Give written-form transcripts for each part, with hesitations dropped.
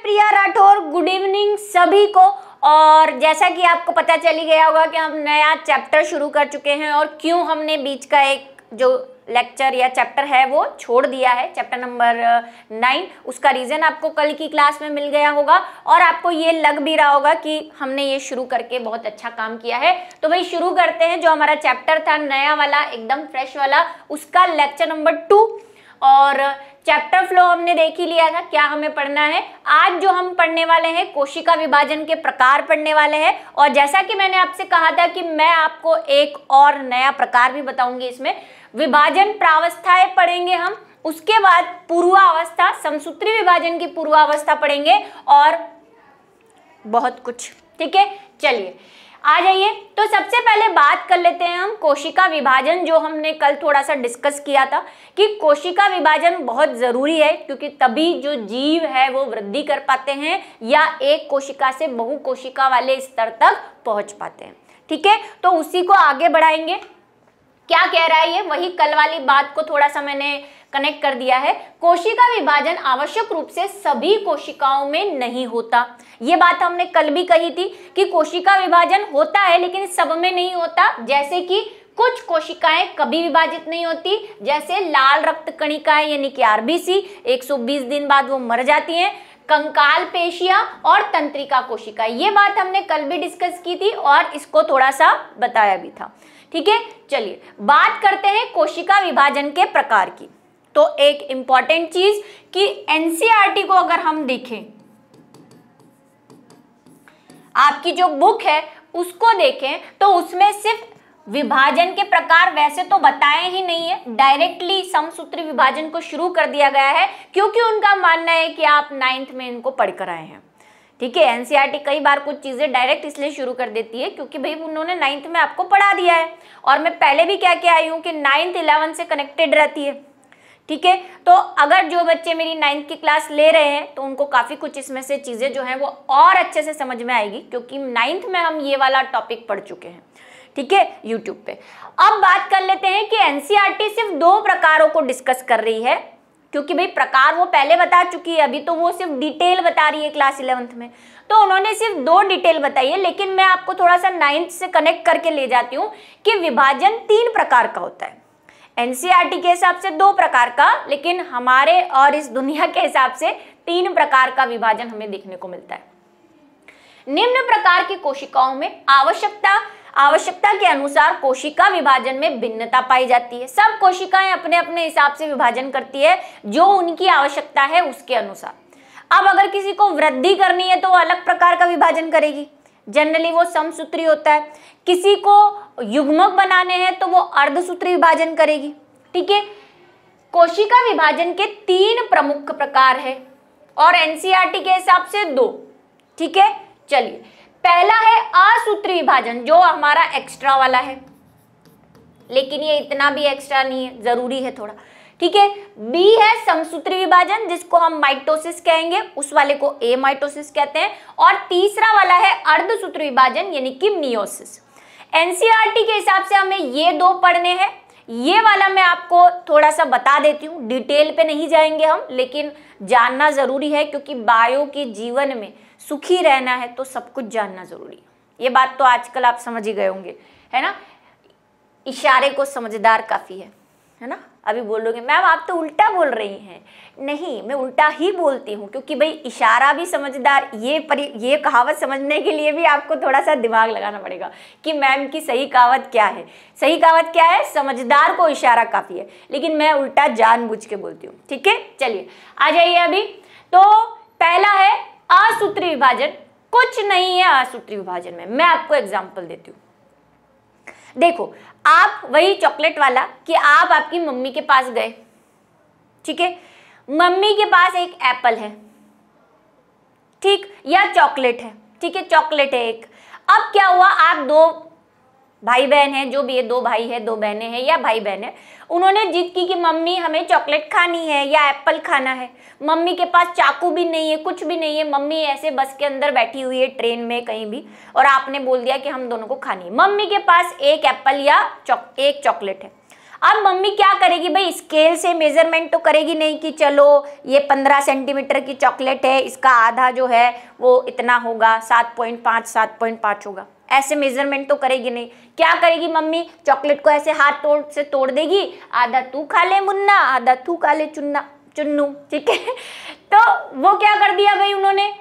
प्रिया Rathore, good evening सभी को। और जैसा कि आपको पता चल ही गया होगा कि हम नया चैप्टर शुरू कर चुके हैं और क्यों हमने बीच का एक जो लेक्चर या चैप्टर है वो छोड़ दिया है, चैप्टर नंबर 9। उसका रीजन आपको कल की क्लास में मिल गया होगा और आपको ये लग भी रहा होगा कि हमने ये शुरू करके बहुत अच्छा काम किया है। तो वही शुरू करते हैं, जो हमारा चैप्टर था नया वाला, एकदम फ्रेश वाला, उसका लेक्चर नंबर 2। और चैप्टर फ्लो हमने देख ही लिया था, क्या हमें पढ़ना है। आज जो हम पढ़ने वाले हैं कोशिका विभाजन के प्रकार पढ़ने वाले हैं। और जैसा कि मैंने आपसे कहा था कि मैं आपको एक और नया प्रकार भी बताऊंगी, इसमें विभाजन प्रावस्थाएं पढ़ेंगे हम, उसके बाद पूर्वावस्था, समसूत्री विभाजन की पूर्वावस्था पढ़ेंगे और बहुत कुछ। ठीक है, चलिए आ जाइए। तो सबसे पहले बात कर लेते हैं हम कोशिका विभाजन, जो हमने कल थोड़ा सा डिस्कस किया था कि कोशिका विभाजन बहुत जरूरी है, क्योंकि तभी जो जीव है वो वृद्धि कर पाते हैं या एक कोशिका से बहु कोशिका वाले स्तर तक पहुंच पाते हैं। ठीक है, तो उसी को आगे बढ़ाएंगे। क्या कह रहा है ये, वही कल वाली बात को थोड़ा सा मैंने कनेक्ट कर दिया है। कोशिका विभाजन आवश्यक रूप से सभी कोशिकाओं में नहीं होता। ये बात हमने कल भी कही थी कि कोशिका विभाजन होता है लेकिन सब में नहीं होता। जैसे कि कुछ कोशिकाएं कभी विभाजित नहीं होती, जैसे लाल रक्त कणिकाएं यानी कि आरबीसी, 120 दिन बाद वो मर जाती हैं। कंकाल पेशियां और तंत्रिका कोशिका, ये बात हमने कल भी डिस्कस की थी और इसको थोड़ा सा बताया भी था। ठीक है, चलिए बात करते हैं कोशिका विभाजन के प्रकार की। तो एक इंपॉर्टेंट चीज कि एनसीईआरटी को अगर हम देखें, आपकी जो बुक है उसको देखें, तो उसमें सिर्फ विभाजन के प्रकार वैसे तो बताए ही नहीं है, डायरेक्टली समसूत्री विभाजन को शुरू कर दिया गया है, क्योंकि उनका मानना है कि आप 9th में इनको पढ़कर आए हैं। ठीक है, एनसीईआरटी कई बार कुछ चीजें डायरेक्ट इसलिए शुरू कर देती है क्योंकि भाई उन्होंने 9th में आपको पढ़ा दिया है, और मैं पहले भी क्या क्या आई हूँ कि 9th 11th से कनेक्टेड रहती है। ठीक है, तो अगर जो बच्चे मेरी 9th की क्लास ले रहे हैं तो उनको काफी कुछ इसमें से चीजें जो हैं वो और अच्छे से समझ में आएगी, क्योंकि 9th में हम ये वाला टॉपिक पढ़ चुके हैं। ठीक है, यूट्यूब पे। अब बात कर लेते हैं कि एनसीईआरटी सिर्फ 2 प्रकारों को डिस्कस कर रही है, क्योंकि भाई प्रकार वो पहले बता चुकी है, अभी तो वो सिर्फ डिटेल बता रही है क्लास 11th में। तो उन्होंने सिर्फ 2 डिटेल बताई है, लेकिन मैं आपको थोड़ा सा 9th से कनेक्ट करके ले जाती हूँ कि विभाजन 3 प्रकार का होता है। एनसीईआरटी के हिसाब से 2 प्रकार का, लेकिन हमारे और इस दुनिया के हिसाब से 3 प्रकार का विभाजन हमें देखने को मिलता है। निम्न प्रकार की कोशिकाओं में आवश्यकता के अनुसार कोशिका विभाजन में भिन्नता पाई जाती है। सब कोशिकाएं अपने अपने हिसाब से विभाजन करती है, जो उनकी आवश्यकता है उसके अनुसार। अब अगर किसी को वृद्धि करनी है तो वो अलग प्रकार का विभाजन करेगी, जनरली वो समसूत्री होता है। किसी को युग्मक बनाने हैं तो वो अर्धसूत्री विभाजन करेगी। ठीक है, कोशिका विभाजन के 3 प्रमुख प्रकार है और एनसीईआरटी के हिसाब से 2। ठीक है, चलिए पहला है असूत्री विभाजन, जो हमारा एक्स्ट्रा वाला है, लेकिन ये इतना भी एक्स्ट्रा नहीं है, जरूरी है थोड़ा। ठीक है, बी है समसूत्री विभाजन, जिसको हम माइटोसिस कहेंगे, उस वाले को ए माइटोसिस कहते हैं। और तीसरा वाला है अर्धसूत्री विभाजन यानी कि मियोसिस। एनसीईआरटी के हिसाब से हमें ये 2 पढ़ने हैं। ये वाला मैं आपको थोड़ा सा बता देती हूँ, डिटेल पे नहीं जाएंगे हम, लेकिन जानना जरूरी है, क्योंकि बायो के जीवन में सुखी रहना है तो सब कुछ जानना जरूरी है। ये बात तो आजकल आप समझ ही गए होंगे, है ना। इशारे को समझदार काफी है ना। अभी बोलोगे मैम आप तो उल्टा बोल रही हैं। नहीं, मैं उल्टा ही बोलती हूँ, क्योंकि भाई इशारा भी समझदार, ये कहावत समझने के लिए भी आपको थोड़ा सा दिमाग लगाना पड़ेगा कि मैम की सही कहावत क्या है। सही कहावत क्या है, समझदार को इशारा काफी है, लेकिन मैं उल्टा जानबूझ के बोलती हूँ। ठीक है, चलिए आ जाइए अभी। तो पहला है असूत्री विभाजन। कुछ नहीं है असूत्री विभाजन में, मैं आपको एग्जाम्पल देती हूँ। देखो, आप वही चॉकलेट वाला कि आप आपकी मम्मी के पास गए। ठीक है, मम्मी के पास एक एप्पल है, ठीक, या चॉकलेट है। ठीक है, चॉकलेट है एक। अब क्या हुआ, आप 2 भाई बहन हैं, जो भी है, 2 भाई है, 2 बहनें हैं या भाई बहन है, उन्होंने जिद की कि मम्मी हमें चॉकलेट खानी है या एप्पल खाना है। मम्मी के पास चाकू भी नहीं है, कुछ भी नहीं है, मम्मी ऐसे बस के अंदर बैठी हुई है, ट्रेन में कहीं भी, और आपने बोल दिया कि हम दोनों को खानी है। मम्मी के पास एक एप्पल या एक चॉकलेट है। अब मम्मी क्या करेगी भाई, स्केल से मेजरमेंट तो करेगी नहीं कि चलो ये 15 सेंटीमीटर की चॉकलेट है, इसका आधा जो है वो इतना होगा, 7.5 होगा, ऐसे मेजरमेंट तो करेगी नहीं। क्या करेगी मम्मी, चॉकलेट को ऐसे हाथ से तोड़ देगी, आधा तू खा ले मुन्ना, आधा तू खा ले चुन्नू, ठीक है। तो वो क्या कर दिया भाई उन्होंने,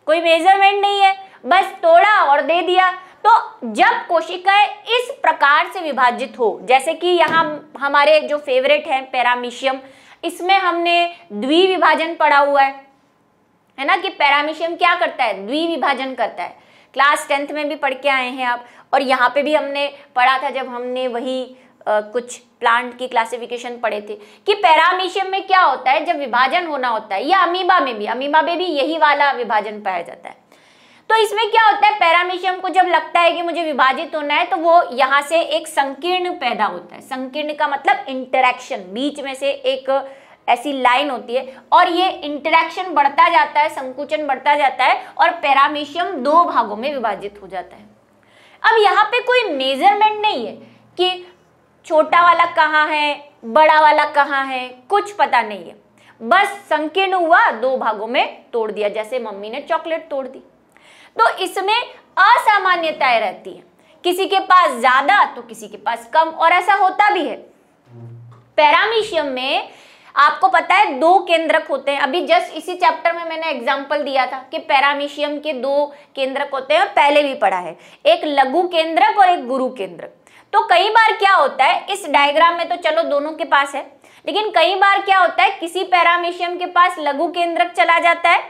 कोई मेजरमेंट नहीं है, बस तोड़ा और दे दिया। तो जब कोशिकाएं इस प्रकार से विभाजित हो, जैसे कि यहाँ हमारे जो फेवरेट है पैरामीशियम, इसमें हमने द्विविभाजन पढ़ा हुआ है ना, कि पैरामीशियम क्या करता है, द्विविभाजन करता है। क्लास 10th में भी पढ़ के आए हैं आप, और यहाँ पे भी हमने पढ़ा था जब हमने वही कुछ प्लांट की क्लासिफिकेशन पढ़े थे कि पैरामीशियम में क्या होता है, जब विभाजन होना होता है, या अमीबा में भी यही वाला विभाजन पाया जाता है। तो इसमें क्या होता है, पैरामीशियम को जब लगता है कि मुझे विभाजित होना है, तो वो यहाँ से एक संकीर्ण पैदा होता है। संकीर्ण का मतलब इंटरेक्शन, बीच में से एक ऐसी लाइन होती है और ये इंटरेक्शन बढ़ता जाता है, संकुचन बढ़ता जाता है और पैरामीशियम 2 भागों में विभाजित हो जाता है। अब यहाँ पे कोई मेजरमेंट नहीं है कि छोटा वाला कहाँ है, बड़ा वाला कहाँ है, कुछ पता नहीं है, बस संकीर्ण हुआ, 2 भागों में तोड़ दिया, जैसे मम्मी ने चॉकलेट तोड़ दी। तो इसमें असामान्यताएं रहती है, किसी के पास ज्यादा तो किसी के पास कम, और ऐसा होता भी है। पैरामीशियम में आपको पता है 2 केंद्रक होते हैं, अभी जस्ट इसी चैप्टर में मैंने एग्जांपल दिया था कि पैरामीशियम के 2 केंद्रक होते हैं, और पहले भी पढ़ा है, एक लघु केंद्रक और एक गुरु केंद्रक। तो कई बार क्या होता है, इस डायग्राम में तो चलो दोनों के पास है, लेकिन कई बार क्या होता है, किसी पैरामीशियम के पास लघु केंद्रक चला जाता है,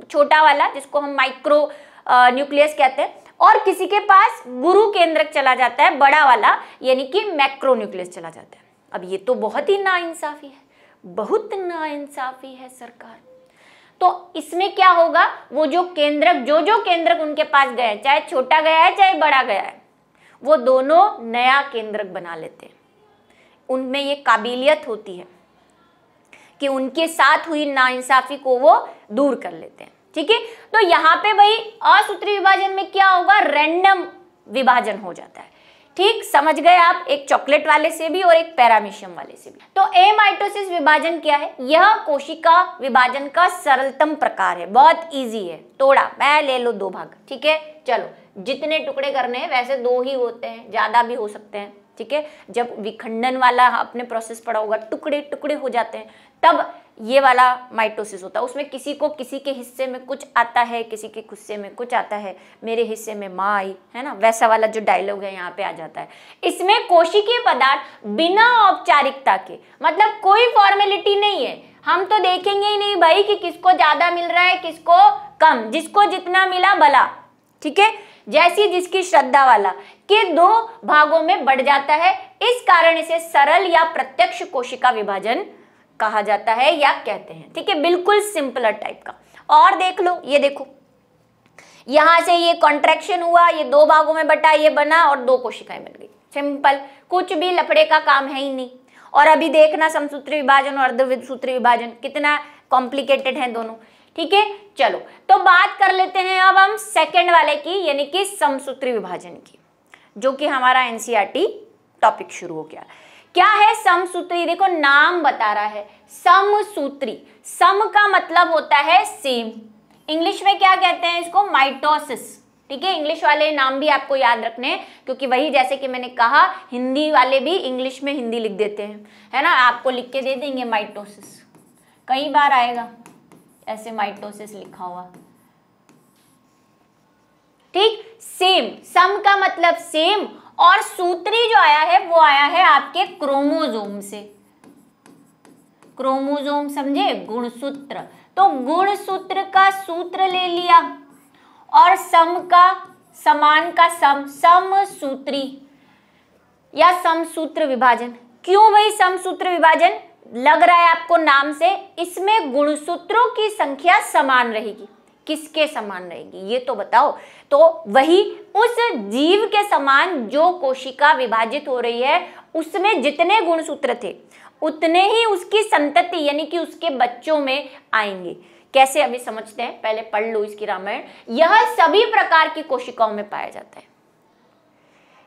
छोटा वाला, जिसको हम माइक्रो न्यूक्लियस कहते हैं, और किसी के पास गुरु केंद्रक चला जाता है, बड़ा वाला, यानी कि मैक्रो न्यूक्लियस चला जाता है। अब ये तो बहुत ही नाइंसाफी है, बहुत नाइंसाफी है सरकार। तो इसमें क्या होगा, वो जो केंद्रक, जो केंद्रक उनके पास गए, चाहे छोटा गया है चाहे बड़ा गया है, वो दोनों नया केंद्रक बना लेते हैं। उनमें ये काबिलियत होती है कि उनके साथ हुई नाइंसाफी को वो दूर कर लेते हैं, ठीक है। तो यहाँ पे भाई असूत्री विभाजन में क्या होगा, रैंडम विभाजन हो जाता है, ठीक, समझ गए आप, एक चॉकलेट वाले से भी और एक पैरामीशियम वाले से भी। तो एमाइटोसिस विभाजन क्या है, यह कोशिका विभाजन का सरलतम प्रकार है, बहुत इजी है। तोड़ा, मैं ले लो 2 भाग, ठीक है, चलो जितने टुकड़े करने हैं, वैसे 2 ही होते हैं, ज्यादा भी हो सकते हैं, ठीक है। जब विखंडन वाला आपने प्रोसेस पढ़ा होगा, टुकड़े टुकड़े हो जाते हैं, तब ये वाला माइटोसिस होता है। उसमें किसी को किसी के हिस्से में कुछ आता है, किसी के हिस्से में कुछ आता है, मेरे हिस्से में माँ आई, है ना, वैसा वाला जो डायलॉग है यहाँ पे आ जाता है। इसमें कोशिकीय पदार्थ बिना औपचारिकता के, मतलब कोई फॉर्मेलिटी नहीं है, हम तो देखेंगे ही नहीं भाई कि किसको ज्यादा मिल रहा है किसको कम, जिसको जितना मिला भला, ठीक है, जैसी जिसकी श्रद्धा वाला, के 2 भागों में बढ़ जाता है। इस कारण इसे सरल या प्रत्यक्ष कोशिका विभाजन कहा जाता है या कहते हैं, ठीक है, बिल्कुल सिंपलर टाइप का। और देख लो, ये देखो, यहां से ये कॉन्ट्रैक्शन हुआ, ये 2 भागों में बटा, ये बना और 2 कोशिकाएं बन गई, सिंपल, कुछ भी लफड़े का काम है ही नहीं। और अभी देखना समसूत्री विभाजन और अर्धसूत्री विभाजन कितना कॉम्प्लिकेटेड है दोनों, ठीक है। चलो तो बात कर लेते हैं अब हम सेकंड वाले की, यानी कि समसूत्री विभाजन की, जो कि हमारा एनसीईआरटी टॉपिक शुरू हो गया। क्या है समसूत्री, देखो नाम बता रहा है समसूत्री, सम का मतलब होता है सेम, इंग्लिश में क्या कहते हैं इसको, माइटोसिस, ठीक है। इंग्लिश वाले नाम भी आपको याद रखने हैं, क्योंकि वही जैसे कि मैंने कहा, हिंदी वाले भी इंग्लिश में हिंदी लिख देते हैं, है ना, आपको लिख के दे देंगे माइटोसिस, कई बार आएगा ऐसे माइटोसिस लिखा हुआ, ठीक। सेम, सम का मतलब सेम, और सूत्री जो आया है वो आया है आपके क्रोमोसोम से, क्रोमोसोम समझे, गुणसूत्र, तो गुणसूत्र का सूत्र ले लिया, और सम का, समान का सम, समसूत्री या समसूत्र विभाजन। क्यों भाई समसूत्र विभाजन लग रहा है आपको नाम से, इसमें गुणसूत्रों की संख्या समान रहेगी, किसके समान रहेगी ये तो बताओ, तो वही उस जीव के समान जो कोशिका विभाजित हो रही है, उसमें जितने गुणसूत्र थे उतने ही उसकी संतति यानी कि उसके बच्चों में आएंगे। कैसे, अभी समझते हैं, पहले पढ़ लो इसकी रामायण। यह सभी प्रकार की कोशिकाओं में पाया जाता है,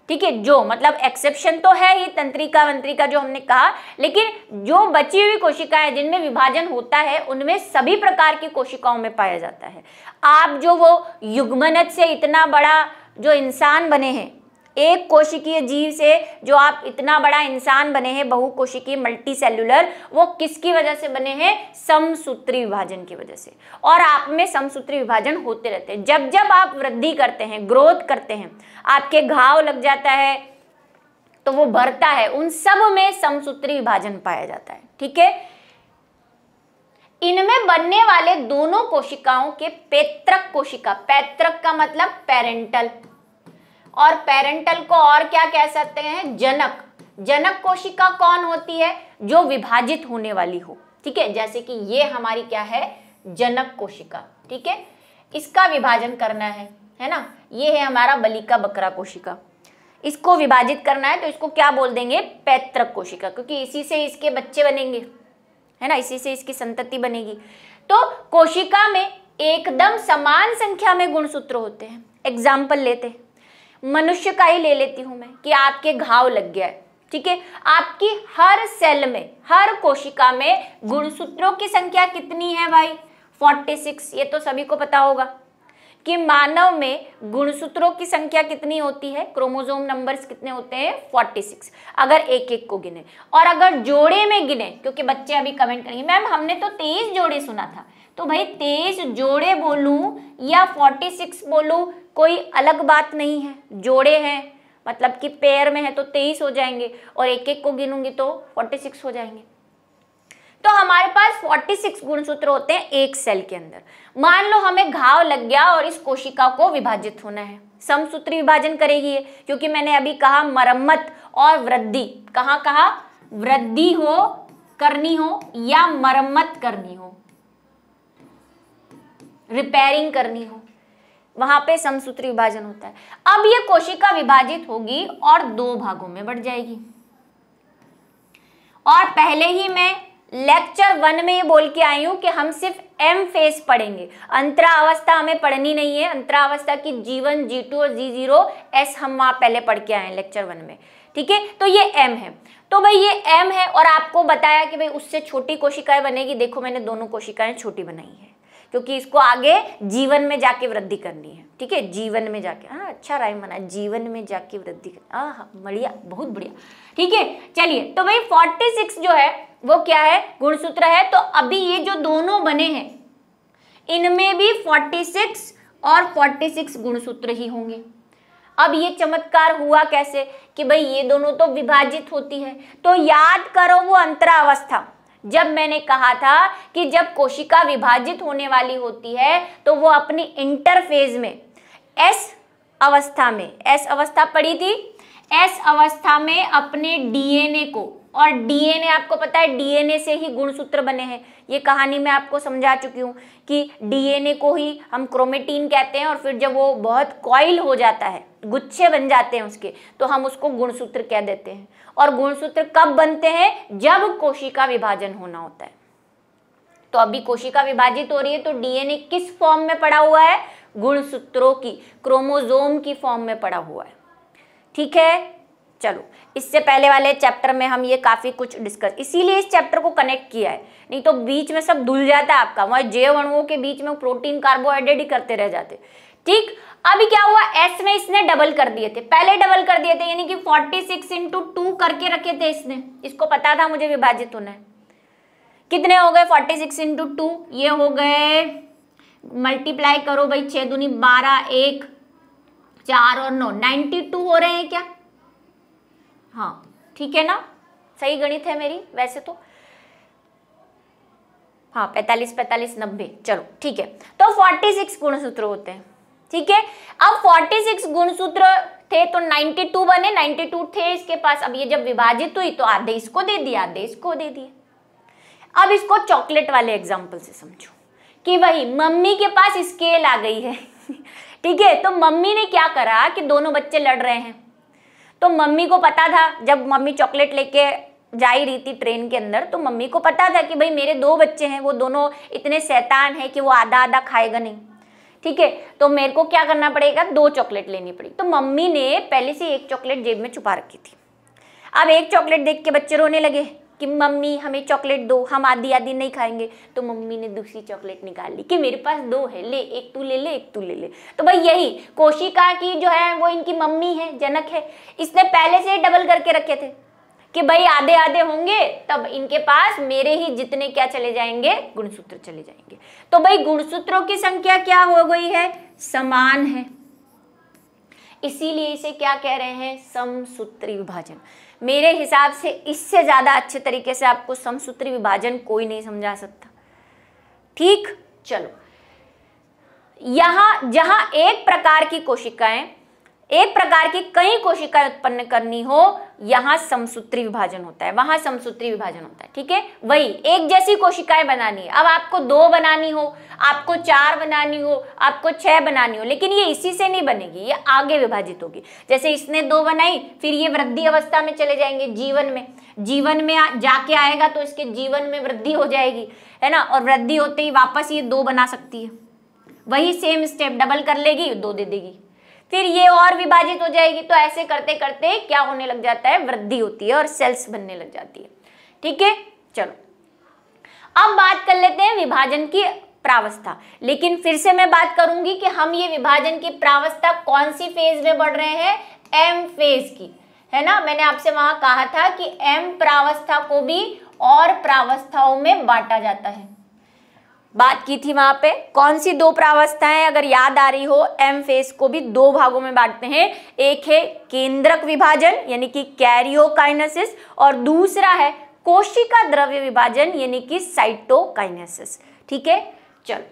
ठीक है, जो मतलब एक्सेप्शन तो है ही तंत्रिका वंत्रिका जो हमने कहा, लेकिन जो बची हुई कोशिकाएं जिनमें विभाजन होता है उनमें सभी प्रकार की कोशिकाओं में पाया जाता है। आप जो वो युग्मनज से इतना बड़ा जो इंसान बने हैं, एक कोशिकीय जीव से जो आप इतना बड़ा इंसान बने हैं, बहुकोशिकीय मल्टी सेल्युलर, वो किसकी वजह से बने हैं? समसूत्री विभाजन की वजह से। और आप में समसूत्री विभाजन होते रहते हैं। जब जब आप वृद्धि करते हैं, ग्रोथ करते हैं, आपके घाव लग जाता है तो वो भरता है, उन सब में समसूत्री विभाजन पाया जाता है। ठीक है, इनमें बनने वाले दोनों कोशिकाओं के पैतृक कोशिका, पैतृक का मतलब पेरेंटल, और पेरेंटल को और क्या कह सकते हैं? जनक। जनक कोशिका कौन होती है? जो विभाजित होने वाली हो। ठीक है, जैसे कि ये हमारी क्या है? जनक कोशिका। ठीक है, इसका विभाजन करना है ना। ये है हमारा बलिका बकरा कोशिका, इसको विभाजित करना है तो इसको क्या बोल देंगे? पैतृक कोशिका, क्योंकि इसी से इसके बच्चे बनेंगे, है ना, इसी से इसकी संतति बनेगी। तो कोशिका में एकदम समान संख्या में गुणसूत्र होते हैं। एग्जाम्पल लेते हैं, मनुष्य का ही ले लेती हूं मैं कि आपके घाव लग गया है। ठीक है, आपकी हर सेल में, हर कोशिका में गुणसूत्रों की संख्या कितनी है भाई? 46। ये तो सभी को पता होगा कि मानव में गुणसूत्रों की संख्या कितनी होती है? क्रोमोसोम नंबर्स कितने होते हैं? 46। अगर एक एक को गिने, और अगर जोड़े में गिने, क्योंकि बच्चे अभी कमेंट करेंगे मैम हमने तो 23 जोड़े सुना था, तो भाई 23 जोड़े बोलूं या 46 बोलूं, कोई अलग बात नहीं है। जोड़े हैं मतलब कि पेयर में है तो 23 हो जाएंगे, और एक एक को गिनूंगी तो 46 हो जाएंगे। तो हमारे पास 46 गुणसूत्र होते हैं एक सेल के अंदर। मान लो हमें घाव लग गया और इस कोशिका को विभाजित होना है, समसूत्री विभाजन करेगी ये, क्योंकि मैंने अभी कहा मरम्मत और वृद्धि। कहाँ कहा? वृद्धि हो करनी हो या मरम्मत करनी हो, रिपेयरिंग करनी हो, वहां पे समसूत्री विभाजन होता है। अब ये कोशिका विभाजित होगी और 2 भागों में बढ़ जाएगी। और पहले ही मैं लेक्चर 1 में ये बोल के आई हूं कि हम सिर्फ एम फेज पढ़ेंगे, अंतरावस्था हमें पढ़नी नहीं है। अंतरावस्था की G1, G2 और G0 S हम वहां पहले पढ़ के आए हैं लेक्चर 1 में। ठीक है, तो ये M है, तो भाई ये M है, और आपको बताया कि भाई उससे छोटी कोशिकाएं बनेगी। देखो मैंने दोनों कोशिकाएं छोटी बनाई है, क्योंकि इसको आगे जीवन में जाके वृद्धि करनी है। ठीक है, जीवन में जाके, हाँ अच्छा राइम बना, जीवन में जाके वृद्धि करनी। हाँ बढ़िया, बहुत बढ़िया। ठीक है, चलिए, तो भाई 46 जो है वो क्या है? गुणसूत्र है। तो अभी ये जो दोनों बने हैं इनमें भी 46 और 46 गुणसूत्र ही होंगे। अब ये चमत्कार हुआ कैसे कि भाई ये दोनों तो विभाजित होती है। तो याद करो वो अंतरावस्था, जब मैंने कहा था कि जब कोशिका विभाजित होने वाली होती है तो वो अपनी इंटरफेज में एस अवस्था पड़ी थी, एस अवस्था में अपने डीएनए को, और डीएनए आपको पता है डीएनए से ही गुणसूत्र बने हैं। ये कहानी मैं आपको समझा चुकी हूँ कि डीएनए को ही हम क्रोमेटीन कहते हैं, और फिर जब वो बहुत कॉइल हो जाता है, गुच्छे बन जाते हैं उसके, तो हम उसको गुणसूत्र कह देते हैं। और गुणसूत्र कब बनते हैं? जब कोशिका विभाजन होना होता है। तो अभी कोशिका विभाजित हो रही है तो डीएनए किस फॉर्म में पड़ा हुआ है? गुणसूत्रों की, क्रोमोसोम की फॉर्म में पड़ा हुआ है। ठीक है, चलो इससे पहले वाले चैप्टर में हम ये काफी कुछ डिस्कस, इसीलिए इस चैप्टर को कनेक्ट किया है, नहीं तो बीच में सब धुल जाता है आपका, वहां जैव अणुओं के बीच में प्रोटीन कार्बोहाइड्रेट ही करते रह जाते। ठीक, अभी क्या हुआ? एस में इसने डबल कर दिए थे, पहले डबल कर दिए थे, यानी कि 46 × 2 करके रखे थे इसने, इसको पता था मुझे विभाजित होना है। कितने हो गए? 46 × 2, ये हो गए, मल्टीप्लाई करो भाई, 6 दूनी 12, 1 4 और 9, 92 हो रहे हैं क्या? हाँ ठीक है ना, सही गणित है मेरी वैसे तो। हाँ 45 45 90, चलो ठीक है। तो 46 गुणसूत्र होते हैं। ठीक है, अब 46 गुणसूत्र थे तो 92 बने, 92 थे इसके पास। अब ये जब विभाजित हुई तो आधे इसको दे दिया, आधे इसको दे दिए। अब इसको चॉकलेट वाले एग्जाम्पल से समझो कि वही मम्मी के पास स्केल आ गई है। ठीक है, तो मम्मी ने क्या करा कि दोनों बच्चे लड़ रहे हैं, तो मम्मी को पता था, जब मम्मी चॉकलेट लेके जा ही रही थी ट्रेन के अंदर, तो मम्मी को पता था कि भाई मेरे 2 बच्चे हैं, वो दोनों इतने शैतान हैं कि वो आधा आधा खाएगा नहीं। ठीक है, तो मेरे को क्या करना पड़ेगा, 2 चॉकलेट लेनी पड़ी। तो मम्मी ने पहले से 1 चॉकलेट जेब में छुपा रखी थी। अब 1 चॉकलेट देख के बच्चे रोने लगे कि मम्मी हमें चॉकलेट दो, हम आधी आधी नहीं खाएंगे। तो मम्मी ने दूसरी चॉकलेट निकाल ली कि मेरे पास 2 है, ले, एक तू ले ले, एक तू ले ले। तो भाई यही कोशिका की जो है वो इनकी मम्मी है, जनक है, इसने पहले से डबल करके रखे थे कि भाई आधे आधे होंगे, तब इनके पास मेरे ही जितने क्या चले जाएंगे, गुणसूत्र चले जाएंगे। तो भाई गुणसूत्रों की संख्या क्या हो गई है, समान है, इसीलिए इसे क्या कह रहे हैं, समसूत्री विभाजन। मेरे हिसाब से इससे ज्यादा अच्छे तरीके से आपको समसूत्री विभाजन कोई नहीं समझा सकता। ठीक, चलो, यहां जहां एक प्रकार की कोशिकाएं, एक प्रकार की कई कोशिकाएं उत्पन्न करनी हो, यहां समसूत्री विभाजन होता है, वहां समसूत्री विभाजन होता है। ठीक है, वही एक जैसी कोशिकाएं बनानी है। अब आपको 2 बनानी हो, आपको 4 बनानी हो, आपको 6 बनानी हो, लेकिन ये इसी से नहीं बनेगी, ये आगे विभाजित होगी। जैसे इसने 2 बनाई, फिर ये वृद्धि अवस्था में चले जाएंगे, जीवन में जाके आएगा तो इसके जीवन में वृद्धि हो जाएगी, है ना, और वृद्धि होते ही वापस ये 2 बना सकती है, वही सेम स्टेप, डबल कर लेगी, 2 दे देगी, फिर ये और विभाजित हो जाएगी। तो ऐसे करते करते क्या होने लग जाता है, वृद्धि होती है और सेल्स बनने लग जाती है। ठीक है, चलो अब बात कर लेते हैं विभाजन की प्रावस्था। लेकिन फिर से मैं बात करूंगी कि हम ये विभाजन की प्रावस्था कौन सी फेज में बढ़ रहे हैं, एम फेज की, है ना। मैंने आपसे वहां कहा था कि एम प्रावस्था को भी और प्रावस्थाओं में बांटा जाता है, बात की थी वहां पे। कौन सी 2 प्रावस्थाएं, अगर याद आ रही हो, एम फेज को भी 2 भागों में बांटते हैं। एक है केंद्रक विभाजन यानी कि कैरियोकाइनेसिस, और दूसरा है कोशिका द्रव्य विभाजन यानी कि साइटोकाइनेसिस। ठीक है, चलो,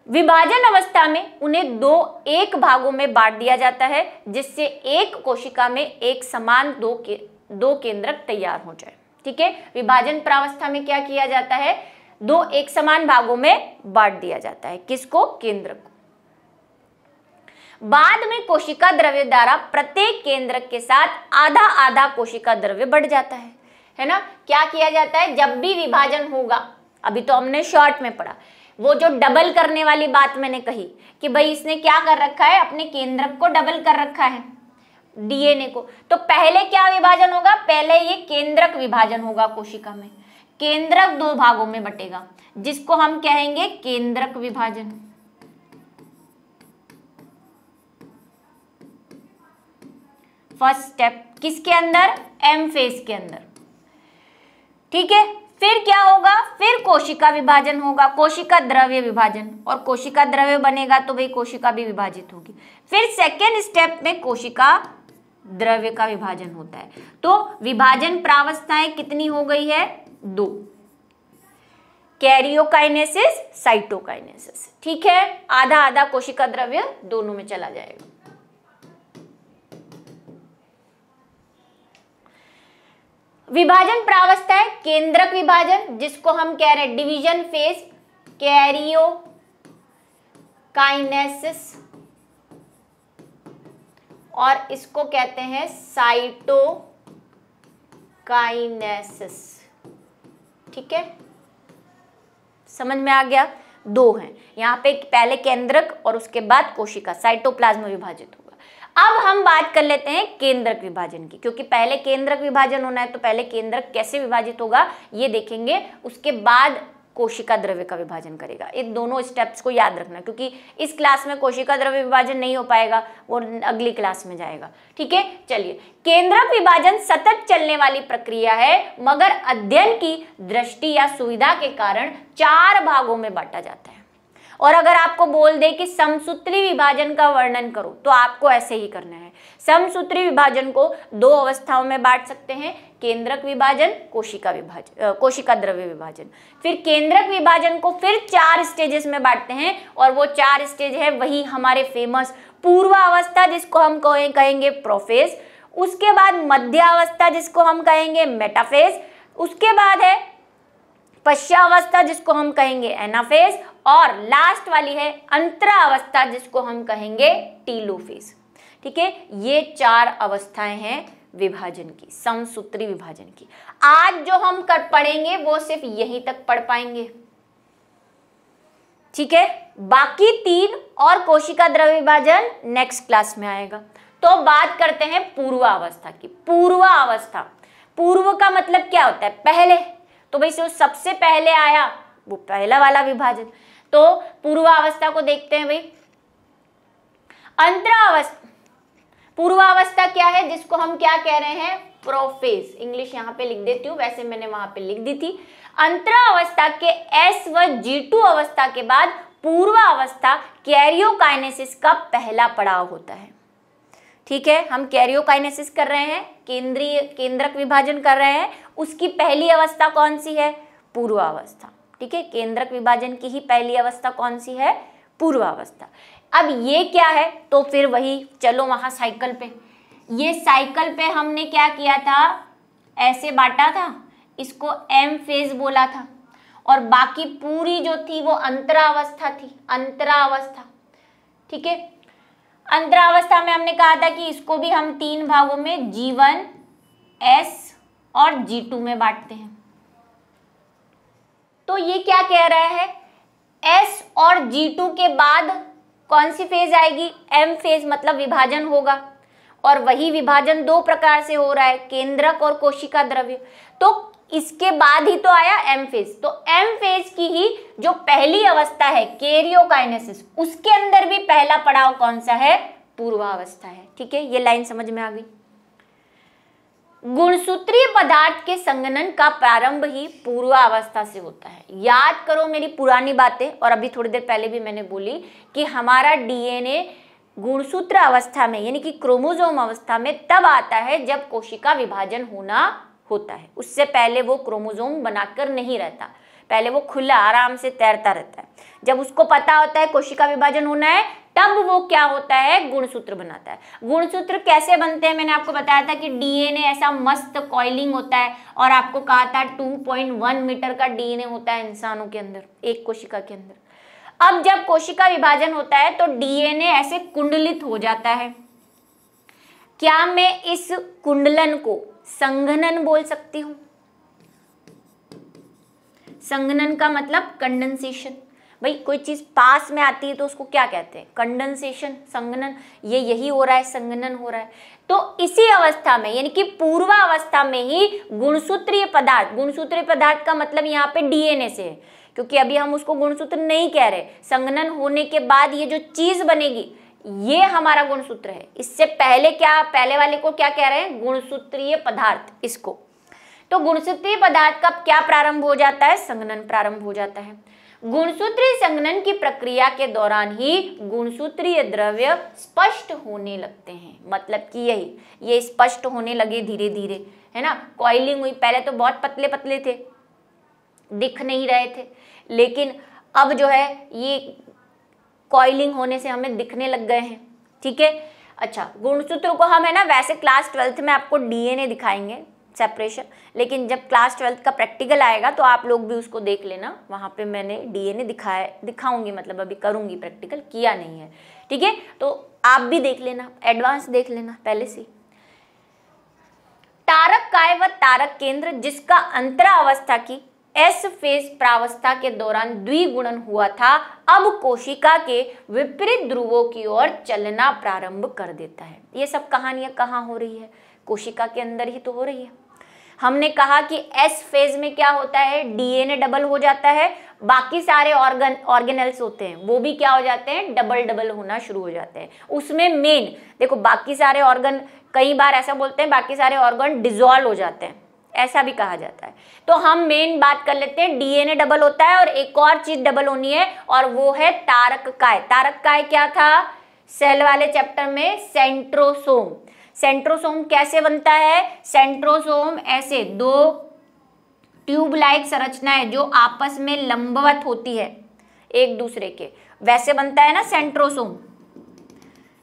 विभाजन अवस्था में उन्हें 2 भागों में बांट दिया जाता है, जिससे एक कोशिका में एक समान 2 केंद्रक तैयार हो जाए। ठीक है, विभाजन प्रावस्था में क्या किया जाता है, 2 एक समान भागों में बांट दिया जाता है, किसको, केंद्रक को। बाद में कोशिका द्रव्य द्वारा प्रत्येक केंद्रक के साथ आधा आधा कोशिका द्रव्य बढ़ जाता है ना। क्या किया जाता है, जब भी विभाजन होगा, अभी तो हमने शॉर्ट में पढ़ा, वो जो डबल करने वाली बात मैंने कही कि भाई इसने क्या कर रखा है, अपने केंद्रक को डबल कर रखा है, डीएनए को। तो पहले क्या विभाजन होगा, पहले ये केंद्रक विभाजन होगा कोशिका में, केंद्रक 2 भागों में बटेगा, जिसको हम कहेंगे केंद्रक विभाजन। फर्स्ट स्टेप किसके अंदर, एम फेज के अंदर। ठीक है, फिर क्या होगा, फिर कोशिका विभाजन होगा, कोशिका द्रव्य विभाजन, और कोशिका द्रव्य बनेगा तो भाई कोशिका भी विभाजित होगी। फिर सेकेंड स्टेप में कोशिका द्रव्य का विभाजन होता है। तो विभाजन प्रावस्थाएं कितनी हो गई है, 2, कैरियोकाइनेसिस, साइटोकाइनेसिस। ठीक है, आधा आधा कोशिका द्रव्य दोनों में चला जाएगा। विभाजन प्रावस्थाएं, केंद्रक विभाजन जिसको हम कह रहे हैं डिवीजन फेज, कैरियोकाइनेसिस, और इसको कहते हैं साइटोकाइनेसिस। ठीक है, समझ में आ गया, 2 हैं यहाँ पे, पहले केंद्रक और उसके बाद कोशिका, साइटोप्लाज्म विभाजित होगा। अब हम बात कर लेते हैं केंद्रक विभाजन की, क्योंकि पहले केंद्रक विभाजन होना है तो पहले केंद्रक कैसे विभाजित होगा ये देखेंगे, उसके बाद कोशिका द्रव्य का विभाजन करेगा। इन दोनों स्टेप्स को याद रखना, क्योंकि इस क्लास में कोशिका द्रव्य विभाजन नहीं हो पाएगा, वो अगली क्लास में जाएगा। ठीक है, चलिए, केंद्रक विभाजन सतत चलने वाली प्रक्रिया है, मगर अध्ययन की दृष्टि या सुविधा के कारण 4 भागों में बांटा जाता है। और अगर आपको बोल दे कि समसूत्री विभाजन का वर्णन करो, तो आपको ऐसे ही करना है। समसूत्री विभाजन को 2 अवस्थाओं में बांट सकते हैं, केंद्रक विभाजन, कोशिका द्रव्य विभाजन। फिर केंद्रक विभाजन को फिर 4 स्टेजेस में बांटते हैं, और वो 4 स्टेज है वही हमारे फेमस पूर्वावस्था जिसको हम कहेंगे प्रोफेज, उसके बाद मध्यावस्था जिसको हम कहेंगे मेटाफेज, उसके बाद है पश्चावस्था जिसको हम कहेंगे एनाफेज, और लास्ट वाली है अंतरावस्था जिसको हम कहेंगे टीलोफेज। ठीक है, ये 4 अवस्थाएं हैं विभाजन की, समसूत्री विभाजन की। आज जो हम पढ़ेंगे वो सिर्फ यहीं तक पढ़ पाएंगे। ठीक है, बाकी 3 और कोशिका द्रव्य विभाजन नेक्स्ट क्लास में आएगा। तो बात करते हैं पूर्वावस्था की। पूर्वावस्था, पूर्व का मतलब क्या होता है? पहले। तो भाई जो सबसे पहले आया वो पहला वाला विभाजन। तो पूर्वावस्था को देखते हैं भाई। अंतरावस्था, पूर्वावस्था क्या है? जिसको हम क्या कह रहे हैं? प्रोफेज। इंग्लिश यहाँ पे लिख देती हूँ, वैसे मैंने वहां पे लिख दी थी। अंतरावस्था के S व G2 अवस्था के बाद पूर्वावस्था कैरियोकाइनेसिस का पहला पड़ाव होता है। ठीक है, हम कैरियोकाइनेसिस कर रहे हैं, केंद्रक विभाजन कर रहे हैं। उसकी पहली अवस्था कौन सी है? पूर्वावस्था। ठीक है, केंद्रक विभाजन की ही पहली अवस्था कौन सी है? पूर्वावस्था। अब ये क्या है? तो फिर वही चलो वहां साइकिल पे, ये साइकिल पे हमने क्या किया था? ऐसे बांटा था, इसको M फेज बोला था, और बाकी पूरी जो थी वो अंतरावस्था थी। अंतरावस्था, ठीक है। अंतरावस्था में हमने कहा था कि इसको भी हम 3 भागों में G1, S और G2 में बांटते हैं। तो ये क्या कह रहा है? S और G2 के बाद कौन सी फेज आएगी? M फेज, मतलब विभाजन होगा। और वही विभाजन 2 प्रकार से हो रहा है, केंद्रक और कोशिका द्रव्य। तो इसके बाद ही तो आया M फेज। तो M फेज की ही जो पहली अवस्था है कैरियोकाइनेसिस, उसके अंदर भी पहला पड़ाव कौन सा है? पूर्वावस्था है। ठीक है, ये लाइन समझ में आ गई। गुणसूत्रीय पदार्थ के संघनन का प्रारंभ ही पूर्वावस्था से होता है। याद करो मेरी पुरानी बातें, और अभी थोड़ी देर पहले भी मैंने बोली कि हमारा DNA गुणसूत्र अवस्था में यानी कि क्रोमोसोम अवस्था में तब आता है जब कोशिका विभाजन होना होता है। उससे पहले वो क्रोमोसोम बनाकर नहीं रहता, पहले वो खुला आराम से तैरता रहता है। जब उसको पता होता है कोशिका विभाजन होना है, तब वो क्या होता है? गुणसूत्र बनाता है। गुणसूत्र कैसे बनते हैं? मैंने आपको बताया था कि DNA ऐसा मस्त कॉइलिंग होता है, और आपको कहा था 2.1 मीटर का DNA होता है इंसानों के अंदर, एक कोशिका के अंदर। अब जब कोशिका विभाजन होता है तो DNA ऐसे कुंडलित हो जाता है। क्या मैं इस कुंडलन को संघनन बोल सकती हूं? संघनन का मतलब कंडेंसेशन। भाई कोई चीज पास में आती है तो उसको क्या कहते हैं? कंडेंसेशन, संघनन। ये यही हो रहा है, संघनन हो रहा है। तो इसी अवस्था में यानी कि पूर्वावस्था में ही गुणसूत्रीय पदार्थ, गुणसूत्रीय पदार्थ का मतलब यहाँ पे DNA से है, क्योंकि अभी हम उसको गुणसूत्र नहीं कह रहे। संघनन होने के बाद ये जो चीज बनेगी ये हमारा गुणसूत्र है। इससे पहले क्या, पहले वाले को क्या कह रहे हैं? गुणसूत्रीय पदार्थ, इसको। तो गुणसूत्रीय पदार्थ का क्या प्रारंभ हो जाता है? संघनन प्रारंभ हो जाता है। गुणसूत्रीय संघनन की प्रक्रिया के दौरान ही गुणसूत्रीय द्रव्य स्पष्ट होने लगते हैं। मतलब कि यही, ये स्पष्ट होने लगे धीरे धीरे, है ना। कॉइलिंग हुई, पहले तो बहुत पतले पतले थे, दिख नहीं रहे थे, लेकिन अब जो है ये कॉइलिंग होने से हमें दिखने लग गए हैं। ठीक है, अच्छा, गुणसूत्र को हम है ना वैसे क्लास 12th में आपको DNA दिखाएंगे सेपरेशन, लेकिन जब क्लास 12th का प्रैक्टिकल आएगा तो आप लोग भी उसको देख लेना, वहाँ पे मैंने DNA दिखाऊंगी, मतलब अभी करूंगी, प्रैक्टिकल किया नहीं है। ठीक है, तो आप भी देख लेना, एडवांस देख लेना पहले से। तारक काय व तारक केंद्र जिसका अंतरावस्था की S फेज प्रावस्था के दौरान द्विगुणन हुआ था, अब कोशिका के विपरीत ध्रुवों की ओर चलना प्रारंभ कर देता है। ये सब कहानियां कहाँ हो रही है? कोशिका के अंदर ही तो हो रही है। हमने कहा कि S फेज में क्या होता है? DNA डबल हो जाता है, बाकी सारे ऑर्गेनेल्स होते हैं वो भी क्या हो जाते हैं? डबल होना शुरू हो जाते हैं। उसमें मेन देखो, बाकी सारे ऑर्गन, कई बार ऐसा बोलते हैं बाकी सारे ऑर्गन डिसॉल्व हो जाते हैं, ऐसा भी कहा जाता है। तो हम मेन बात कर लेते हैं, DNA डबल होता है और एक और चीज डबल होनी है, और वो है तारक काय। तारक काय क्या था? सेल वाले चैप्टर में सेंट्रोसोम। सेंट्रोसोम कैसे बनता है? सेंट्रोसोम ऐसे 2 ट्यूब लाइक संरचनाएं जो आपस में लंबवत होती है एक दूसरे के, वैसे बनता है ना सेंट्रोसोम।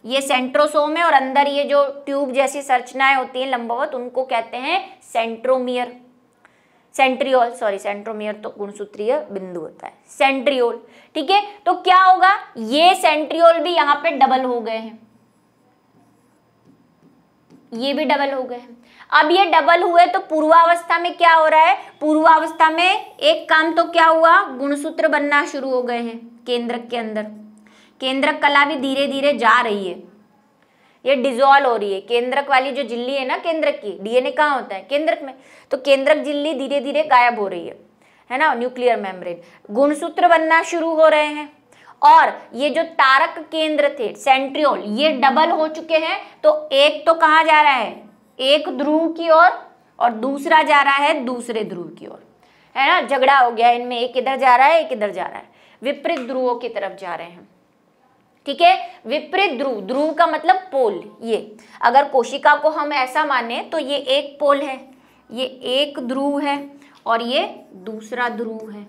ये सेंट्रोसोम है, और अंदर ये जो ट्यूब जैसी संरचनाएं होती हैं लंबवत, उनको कहते हैं सेंट्रोमियर, सेंट्रियोल। सॉरी, सेंट्रोमियर तो गुणसूत्रीय बिंदु होता है, सेंट्रियोल। ठीक है, तो क्या होगा? ये सेंट्रियोल भी यहाँ पे डबल हो गए हैं, ये भी डबल हो गए हैं। अब ये डबल हुए तो पूर्वावस्था में क्या हो रहा है? पूर्वावस्था में एक काम तो क्या हुआ? गुणसूत्र बनना शुरू हो गए हैं। केंद्रक के अंदर। केंद्रक कला भी धीरे धीरे जा रही है, ये डिसॉल्व हो रही है। केंद्रक वाली जो झिल्ली है ना केंद्रक की, डीएनए कहाँ होता है? केंद्रक में। तो केंद्रक झिल्ली धीरे धीरे गायब हो रही है ना, न्यूक्लियर मेम्ब्रेन। गुणसूत्र बनना शुरू हो रहे हैं और ये जो तारक केंद्र थे सेंट्रियोल, ये डबल हो चुके हैं। तो एक तो कहाँ जा रहा है? एक ध्रुव की ओर और दूसरा जा रहा है दूसरे ध्रुव की ओर, है ना। झगड़ा हो गया इनमें, एक इधर जा रहा है एक इधर जा रहा है, विपरीत ध्रुवों की तरफ जा रहे हैं। ठीक है, विपरीत ध्रुव, ध्रुव का मतलब पोल। ये अगर कोशिका को हम ऐसा माने तो ये एक पोल है, ये एक ध्रुव है और ये दूसरा ध्रुव है।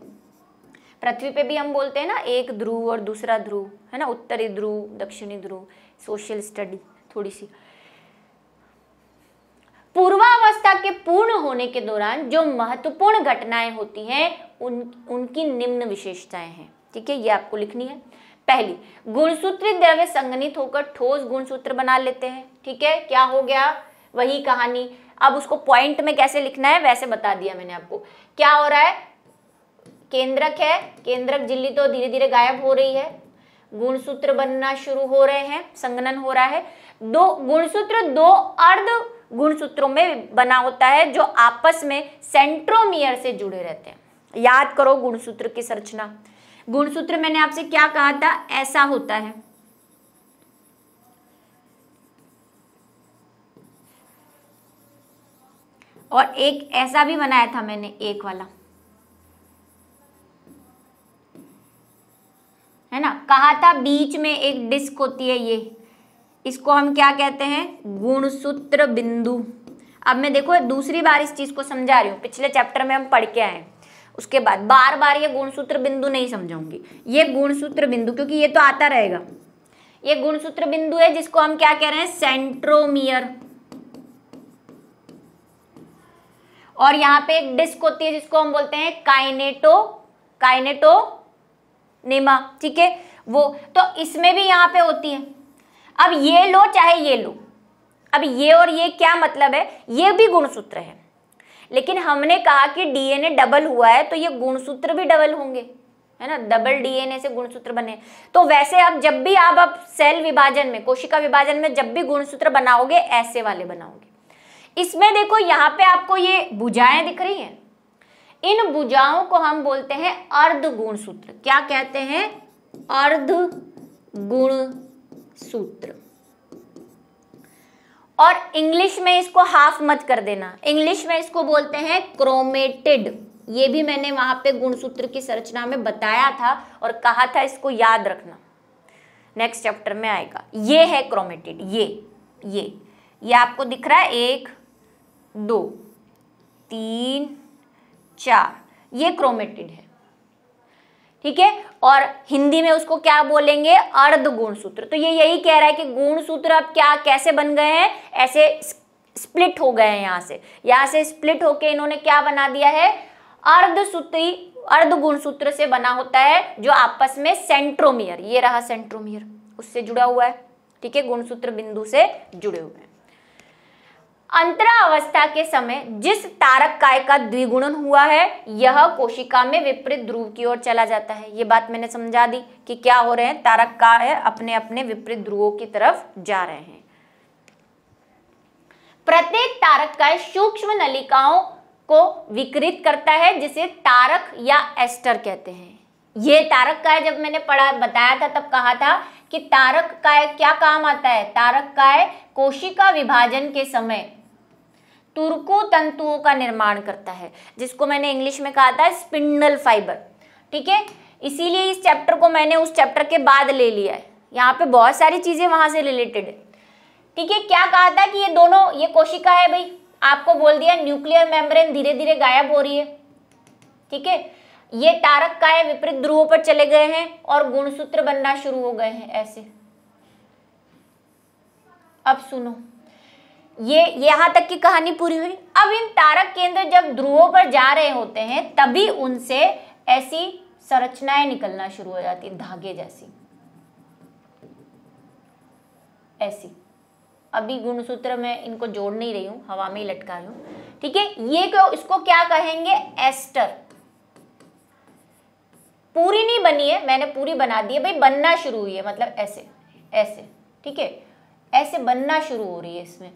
पृथ्वी पे भी हम बोलते हैं ना एक ध्रुव और दूसरा ध्रुव, है ना, उत्तरी ध्रुव दक्षिणी ध्रुव। सोशल स्टडी थोड़ी सी। पूर्वावस्था के पूर्ण होने के दौरान जो महत्वपूर्ण घटनाएं होती हैं उनकी निम्न विशेषताएं हैं। ठीक है, ये आपको लिखनी है। पहली, गुणसूत्री द्रव्य संघनित होकर ठोस गुणसूत्र बना लेते हैं। ठीक है, क्या हो गया? वही कहानी। अब उसको पॉइंट में कैसे लिखना है वैसे बता दिया मैंने आपको। क्या हो रहा है? केंद्रक है, केंद्रक झिल्ली तो धीरे धीरे गायब हो रही है, गुणसूत्र बनना शुरू हो रहे हैं, संघनन हो रहा है। दो गुणसूत्र दो अर्ध गुणसूत्रों में बना होता है जो आपस में सेंट्रोमियर से जुड़े रहते हैं। याद करो गुणसूत्र की संरचना। गुणसूत्र मैंने आपसे क्या कहा था? ऐसा होता है, और एक ऐसा भी बनाया था मैंने, एक वाला, है ना। कहा था बीच में एक डिस्क होती है, ये इसको हम क्या कहते हैं? गुणसूत्र बिंदु। अब मैं देखो दूसरी बार इस चीज को समझा रही हूँ, पिछले चैप्टर में हम पढ़ के आए, उसके बाद बार बार ये गुणसूत्र बिंदु नहीं समझाऊंगी। ये गुणसूत्र बिंदु, क्योंकि ये तो आता रहेगा, ये गुणसूत्र बिंदु है जिसको हम क्या कह रहे हैं? सेंट्रोमियर। और यहाँ पे एक डिस्क होती है जिसको हम बोलते हैं काइनेटोनिमा। ठीक है, वो तो इसमें भी यहाँ पे होती है। अब ये लो चाहे ये लो, अब ये और ये क्या मतलब है? ये भी गुणसूत्र है, लेकिन हमने कहा कि डीएनए डबल हुआ है तो ये गुणसूत्र भी डबल होंगे, है ना। डबल डीएनए से गुणसूत्र बने। तो वैसे अब जब भी आप सेल विभाजन में, कोशिका विभाजन में जब भी गुणसूत्र बनाओगे ऐसे वाले बनाओगे। इसमें देखो यहाँ पे आपको ये भुजाएं दिख रही हैं, इन भुजाओं को हम बोलते हैं अर्ध गुणसूत्र। क्या कहते हैं? अर्ध गुणसूत्र। और इंग्लिश में इसको हाफ मत कर देना, इंग्लिश में इसको बोलते हैं क्रोमेटिड। ये भी मैंने वहां पे गुणसूत्र की संरचना में बताया था और कहा था इसको याद रखना, नेक्स्ट चैप्टर में आएगा। ये है क्रोमेटिड, ये आपको दिख रहा है 1 2 3 4, ये क्रोमेटिड है। ठीक है, और हिंदी में उसको क्या बोलेंगे? अर्ध गुणसूत्र। तो ये यही कह रहा है कि गुणसूत्र अब क्या कैसे बन गए हैं? ऐसे स्प्लिट हो गए हैं, यहाँ से स्प्लिट होके इन्होंने क्या बना दिया है? अर्ध गुणसूत्र से बना होता है जो आपस में सेंट्रोमियर, ये रहा सेंट्रोमियर, उससे जुड़ा हुआ है। ठीक है, गुणसूत्र बिंदु से जुड़े हुए हैं। अंतरावस्था के समय जिस तारक काय का द्विगुणन हुआ है यह कोशिका में विपरीत ध्रुव की ओर चला जाता है। ये बात मैंने समझा दी कि क्या हो रहे हैं, तारक काय अपने अपने विपरीत ध्रुवों की तरफ जा रहे हैं। प्रत्येक तारक काय सूक्ष्म नलिकाओं को विकृत करता है जिसे तारक या एस्टर कहते हैं। ये तारक काय जब मैंने बताया था तब कहा था कि तारक काय क्या काम आता है? तारक काय कोशिका विभाजन के समय तुरकु तंतुओं का निर्माण करता है, जिसको मैंने इंग्लिश में कहा था स्पिंडल फाइबर। ठीक है, इसीलिए इस चैप्टर को मैंने उस चैप्टर के बाद ले लिया है, यहाँ पे बहुत सारी चीजें वहां से रिलेटेड है। ठीक है, क्या कहा था कि ये दोनों, ये कोशिका है भाई, आपको बोल दिया न्यूक्लियर मेम्ब्रेन धीरे धीरे गायब हो रही है। ठीक है, ये तारक काय विपरीत ध्रुवों पर चले गए हैं और गुणसूत्र बनना शुरू हो गए हैं ऐसे। अब सुनो, ये यहां तक की कहानी पूरी हुई। अब इन तारक केंद्र जब ध्रुवों पर जा रहे होते हैं तभी उनसे ऐसी संरचनाएं निकलना शुरू हो जाती, धागे जैसी, ऐसी। अभी गुणसूत्र में इनको जोड़ नहीं रही हूं, हवा में ही लटका रही हूं। ठीक है, ये इसको क्या कहेंगे? एस्टर। पूरी नहीं बनी है, मैंने पूरी बना दी है भाई, बनना शुरू हुई है, मतलब ऐसे ऐसे, ठीक है, ऐसे बनना शुरू हो रही है। इसमें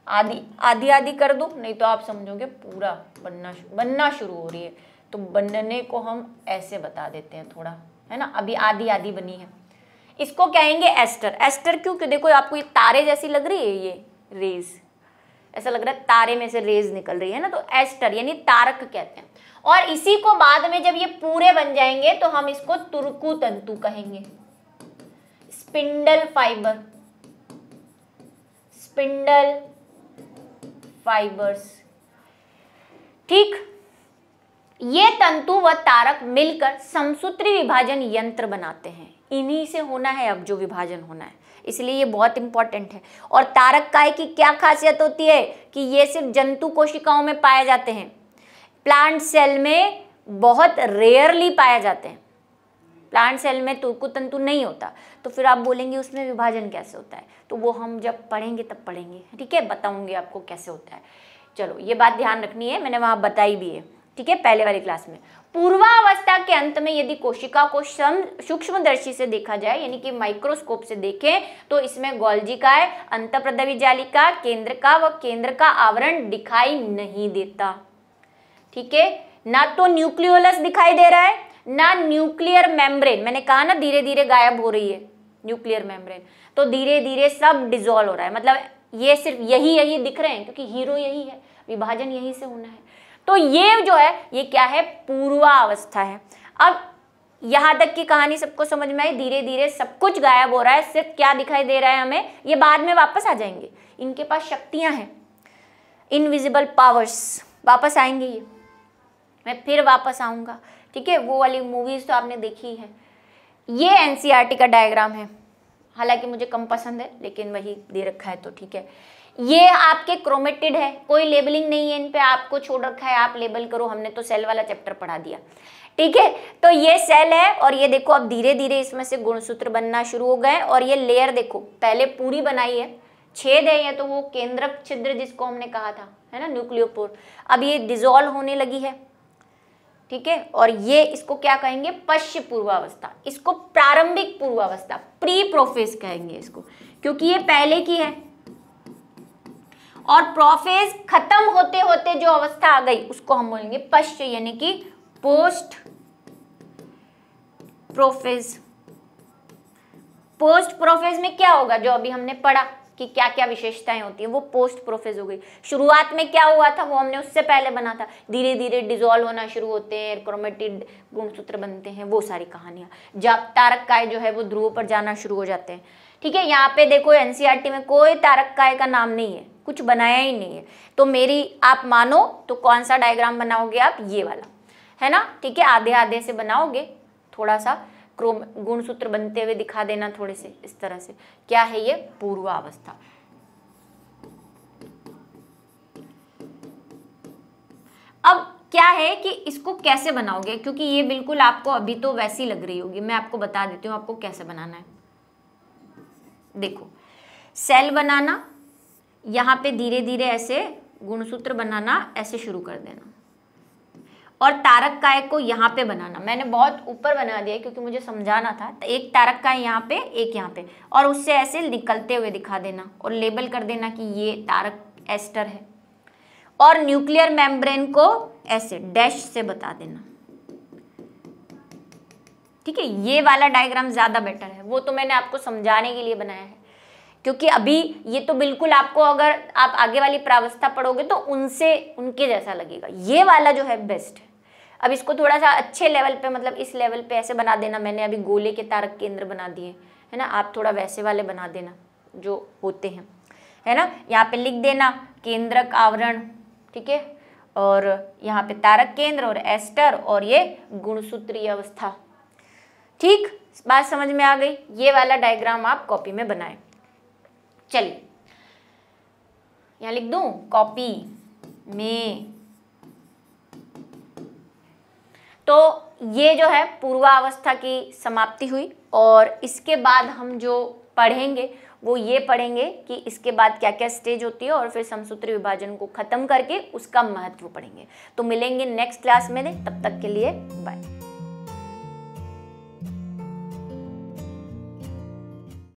आधी आधी आधी कर दूं, नहीं तो आप समझोगे पूरा बनना शुरू हो रही है। तो बनने को हम ऐसे बता देते हैं थोड़ा, है ना। अभी आधी आधी बनी है, इसको कहेंगे एस्टर। एस्टर क्यों? कि देखो आपको ये तारे जैसी लग रही है, ये रेज, ऐसा लग रहा है तारे में से रेज निकल रही है ना, तो एस्टर यानी तारक कहते हैं। और इसी को बाद में जब ये पूरे बन जाएंगे तो हम इसको तुरकु तंतु कहेंगे, स्पिंडल फाइबर, स्पिंडल फाइबर्स। ठीक, ये तंतु व तारक मिलकर समसूत्री विभाजन यंत्र बनाते हैं। इन्हीं से होना है अब जो विभाजन होना है, इसलिए ये बहुत इंपॉर्टेंट है। और तारक काय की क्या खासियत होती है कि ये सिर्फ जंतु कोशिकाओं में पाए जाते हैं, प्लांट सेल में बहुत रेयरली पाए जाते हैं। प्लांट सेल में तुरकु तंतु नहीं होता, तो फिर आप बोलेंगे उसमें विभाजन कैसे होता है, तो वो हम जब पढ़ेंगे तब पढ़ेंगे, ठीक है, बताऊंगी आपको कैसे होता है। चलो ये बात ध्यान रखनी है, मैंने वहां बताई भी है, ठीक है, पहले वाली क्लास में। पूर्वावस्था के अंत में यदि कोशिका को सूक्ष्मदर्शी से देखा जाए, यानी कि माइक्रोस्कोप से देखें, तो इसमें गोल्जी काय, अंतःप्रद्रवी जालिका, केंद्रका व केंद्र का आवरण दिखाई नहीं देता, ठीक है। ना तो न्यूक्लियोलस दिखाई दे रहा है, ना न्यूक्लियर मेम्ब्रेन। मैंने कहा ना धीरे धीरे गायब हो रही है न्यूक्लियर मेम्ब्रेन, तो धीरे धीरे सब डिसॉल्व हो रहा है। मतलब ये सिर्फ यही दिख रहे हैं, क्योंकि हीरो यही है, विभाजन यही से होना है। तो ये जो है ये क्या है? पूर्वावस्था है। अब यहां तक की कहानी सबको समझ में आई। धीरे धीरे सब कुछ गायब हो रहा है, सिर्फ क्या दिखाई दे रहा है हमें, ये बाद में वापस आ जाएंगे। इनके पास शक्तियां हैं, इनविजिबल पावर्स, वापस आएंगे ये, मैं फिर वापस आऊंगा, ठीक है। वो वाली मूवीज तो आपने देखी है। ये एनसीईआरटी का डायग्राम है, हालांकि मुझे कम पसंद है, लेकिन वही दे रखा है तो ठीक है। ये आपके क्रोमेटिड है, कोई लेबलिंग नहीं है इन पे, आपको छोड़ रखा है आप लेबल करो, हमने तो सेल वाला चैप्टर पढ़ा दिया, ठीक है। तो ये सेल है, और ये देखो अब धीरे धीरे इसमें से गुणसूत्र बनना शुरू हो गए। और ये लेयर देखो, पहले पूरी बनाई है, छेद है ये, तो वो केंद्रक छिद्र जिसको हमने कहा था, है ना, न्यूक्लियोपोर। अब ये डिसॉल्व होने लगी है, ठीक है। और ये इसको क्या कहेंगे? पश्च पूर्वावस्था, इसको प्रारंभिक पूर्वावस्था, प्री प्रोफेज कहेंगे इसको, क्योंकि ये पहले की है। और प्रोफेज खत्म होते होते जो अवस्था आ गई उसको हम बोलेंगे पश्च, यानी कि पोस्ट प्रोफेज। पोस्ट प्रोफेज में क्या होगा, जो अभी हमने पढ़ा कि क्या क्या विशेषताएं होती है, वो पोस्ट प्रोफेज हो गई। शुरुआत में क्या हुआ था वो हमने उससे पहले बना था, धीरे धीरे डिसॉल्व होना शुरू होते हैं, क्रोमेटिड गुणसूत्र बनते हैं, वो सारी कहानियां। जब तारक काय जो है वो ध्रुव पर जाना शुरू हो जाते हैं, ठीक है। यहाँ पे देखो एनसीईआरटी में कोई तारक काय का नाम नहीं है, कुछ बनाया ही नहीं है। तो मेरी आप मानो तो कौन सा डायग्राम बनाओगे आप? ये वाला, है ना, ठीक है। आधे आधे से बनाओगे, थोड़ा सा गुणसूत्र बनते हुए दिखा देना थोड़े से इस तरह से। क्या है ये? पूर्वावस्था। अब क्या है कि इसको कैसे बनाओगे, क्योंकि ये बिल्कुल आपको अभी तो वैसी लग रही होगी, मैं आपको बता देती हूँ आपको कैसे बनाना है। देखो, सेल बनाना, यहाँ पे धीरे धीरे ऐसे गुणसूत्र बनाना, ऐसे शुरू कर देना। और तारक काय को यहाँ पे बनाना, मैंने बहुत ऊपर बना दिया क्योंकि मुझे समझाना था। तो एक तारक काय यहाँ पे, एक यहाँ पे, और उससे ऐसे निकलते हुए दिखा देना और लेबल कर देना कि ये तारक एस्टर है। और न्यूक्लियर मेम्ब्रेन को ऐसे डैश से बता देना, ठीक है। ये वाला डायग्राम ज्यादा बेटर है, वो तो मैंने आपको समझाने के लिए बनाया है, क्योंकि अभी ये तो बिल्कुल आपको, अगर आप आगे वाली प्रावस्था पढ़ोगे तो उनके जैसा लगेगा। ये वाला जो है बेस्ट है। अब इसको थोड़ा सा अच्छे लेवल पे, मतलब इस लेवल पे ऐसे बना देना। मैंने अभी गोले के तारक केंद्र बना दिए, है ना, आप थोड़ा वैसे वाले बना देना जो होते हैं, है ना। यहाँ पे लिख देना केंद्रक आवरण, ठीक है, और यहाँ पे तारक केंद्र और एस्टर, और ये गुणसूत्रीय अवस्था। ठीक, बात समझ में आ गई। ये वाला डायग्राम आप कॉपी में बनाएं। चलिए यहाँ लिख दूं, कॉपी में। तो ये जो है पूर्वावस्था की समाप्ति हुई, और इसके बाद हम जो पढ़ेंगे वो ये पढ़ेंगे कि इसके बाद क्या क्या स्टेज होती है, और फिर समसूत्री विभाजन को खत्म करके उसका महत्व पढ़ेंगे। तो मिलेंगे नेक्स्ट क्लास में, तब तक के लिए बाय।